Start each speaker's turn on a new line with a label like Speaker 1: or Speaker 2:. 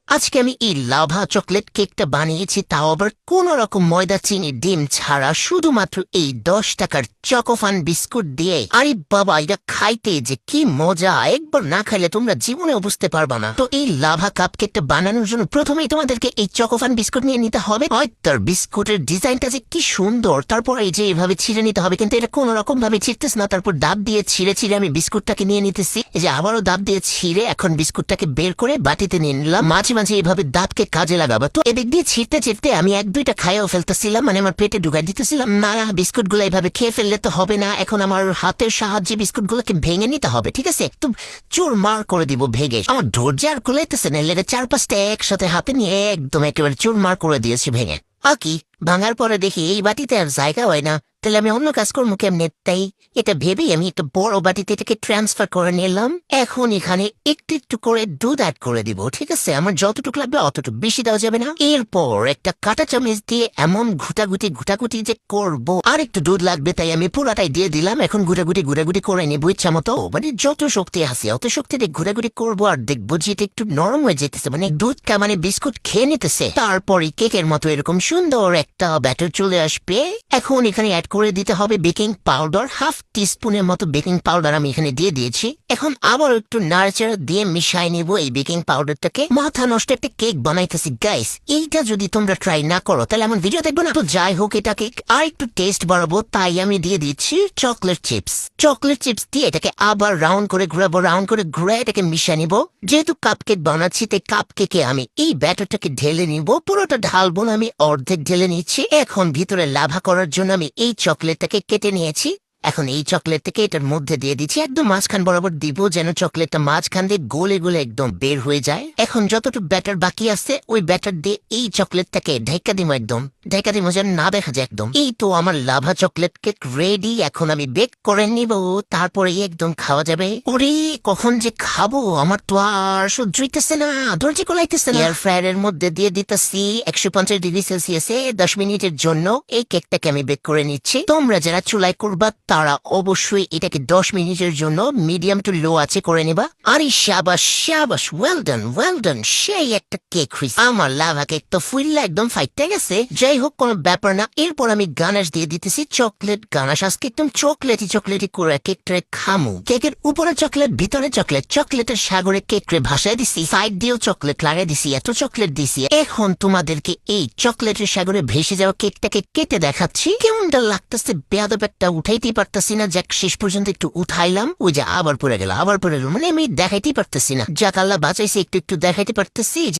Speaker 1: আজকে আমি এই লাভা চকলেট কেকটা বানিয়েছি, তাও আবার কোন রকম ময়দা চিনি ডিম ছাড়া, শুধুমাত্র এই 10 টাকার চকোফান বিস্কুট দিয়ে। আরে বাবা, এটা খাইতে যে কি মজা, একবার না খাইলে তোমরা জীবনে বুঝতে পারবা না। তো এই লাভা কাপ কেকটা বানানোর জন্য প্রথমেই তোমাদেরকে এই চকোফান বিস্কুট নিয়ে নিতে হবে। তার বিস্কুটের ডিজাইনটা যে কি সুন্দর, তারপর এই যে এভাবে ছিঁড়ে নিতে হবে, কিন্তু এটা কোন রকম ভাবে ছিঁড়তেছে না। তারপর দাব দিয়ে ছিঁড়ে ছিঁড়ে আমি বিস্কুটটাকে নিয়ে নিতেছি। এই যে আবারও দাব দিয়ে ছিঁড়ে এখন বিস্কুটটাকে বের করে বাটিতে নিয়ে নিলাম। মাঝে মাঝে এইভাবে দাঁতকে কাজে লাগাবো। তো এদিক দিয়ে ছিঁড়তে ছিঁড়তে আমি 1-2টা খাইও ফেলতেছিলাম, মানে আমার পেটে ঢুকাই দিতেছিলাম। না, বিস্কুট গুলো এইভাবে খেয়ে ফেললে তো হবে না, এখন আমার হাতের সাহায্যে বিস্কুট গুলোকে ভেঙে নিতে হবে। ঠিক আছে, একদম চুরমার করে দিব ভেঙে। আমার ধৈর্য আর কুলাইতেছে না, লেগে 4-5টা একসাথে হাতে নিয়ে একদম একেবারে চুরমার করে দিয়েছি ভেঙে। কি ভাঙার পরে দেখি এই বাটিতে আর জায়গা হয় না, তাহলে আমি অন্য কাজ করবো কেমনে? তাই এটা ভেবেই আমি একটা বড় বাটিতে এটাকে ট্রান্সফার করে নিলাম। এখন এখানে একটু একটু করে দুধ অ্যাড করে দিব। ঠিক আছে, আমার যতটুকু লাগবে অতটুকু, বেশি দেওয়া যাবে না। এরপর একটা কাঁটা চামচ দিয়ে এমন ঘুটাঘুটি যে করবো, আর একটু দুধ লাগবে, তাই আমি পুরাটাই দিয়ে দিলাম। এখন ঘুটাঘুটি করে নেবো ইচ্ছা মতো, মানে যত শক্তি আছে অত শক্তি দিয়ে ঘুটাঘুটি করবো। আর দেখবো যে এটা একটু নরম হয়ে যেতেছে, মানে দুধটা মানে বিস্কুট খেয়ে নিতেছে। তারপরে কেকের মতো এরকম সুন্দর একটা ব্যাটার চলে আসবে। এখন এখানে অ্যাড করে দিতে হবে বেকিং পাউডার, 1/2 টিস্পুনের মতো বেকিং পাউডার আমি এখানে দিয়ে দিয়েছি। এখন আবার একটু নাড়াচাড়া দিয়ে মিশাই নিব এই বেকিং পাউডারটাকে। মাথা নষ্ট একটা কেক বানাইতেছি গাইস, এইটা যদি তোমরা ট্রাই না করো তাহলে আমার ভিডিও দেখবো না। তো যাই হোক, এটাকে আর একটু টেস্ট বাড়াবো, তাই আমি দিয়ে দিচ্ছি চকলেট চিপস দিয়ে এটাকে আবার রাউন্ড করে ঘুরে এটাকে মিশাই নিব। যেহেতু কাপ কেক বানাচ্ছি, তাই কাপ কেকে আমি এই ব্যাটারটাকে ঢেলে নিব। পুরোটা ঢালবো না, আমি অর্ধেক ঢেলে নিচ্ছি। এখন ভিতরে লাভা করার জন্য আমি এই চকলেটটাকে কেটে নিয়েছি। এখন এই চকলেটটাকে এটার মধ্যে দিয়ে দিচ্ছি, একদম মাঝখান বরাবর দিব, যেন চকলেটটা মাঝখান দিয়ে গলে গলে একদম বের হয়ে যায়। এখন যতটুকু ব্যাটার বাকি আছে ওই ব্যাটার দিয়ে এই চকলেটটাকে ঢেকা দিব, একদম ঢেকা দিব যেন না দেখা যায় একদম। এই তো আমার লাভা চকলেট কেক রেডি। এখন আমি বেক করে নিব, তারপরে একদম খাওয়া যাবে। ওরে কখন যে খাবো, আমার তো আর সহ্য হইতেছে না, ধৈর্য কুলাইতেছে না। এয়ার ফ্রায়ারের মধ্যে দিয়ে দিতেছি 150°C 10 মিনিটের জন্য। এই কেকটাকে আমি বেক করে নিচ্ছি। তোমরা যারা চুলায় করবা তারা অবশ্যই এটাকে 10 মিনিটের জন্য মিডিয়াম টু লো আছে করে নেবা। আরে শাবাশ, ওয়েল ডান, সেই একটা কেক হইছে। আমার লাভা কেক তো ফুললা একদম ফাইটে গেছে। যাই হোক, কোনো ব্যাপার না। এরপর আমি গানাশ দিয়ে দিতেছি চকলেট গানাশ। আজকে একদম চকলেটি করে কেকটা খামু। কেকের উপরে চকলেট, ভিতরে চকলেটের সাগরে কেকরে ভাসায় দিছি, সাইড দিয়েও চকলেট লাগাই দিছি, এত চকলেট দিছি। এখন তোমাদেরকে এই চকলেটের সাগরে ভেসে যাওয়া কেকটাকে কেটে দেখাচ্ছি কেমনটা লাগতেছে। বেয়াদব একটা উঠাইতেই পারতেছি না, যাক শেষ পর্যন্ত একটু উঠাইলাম, ওই যে আবার পড়ে গেল, মানে আমি দেখাইতেই পারতেছি না। যাক আল্লাহ বাঁচাইছে, একটু দেখাইতে পারতেছি।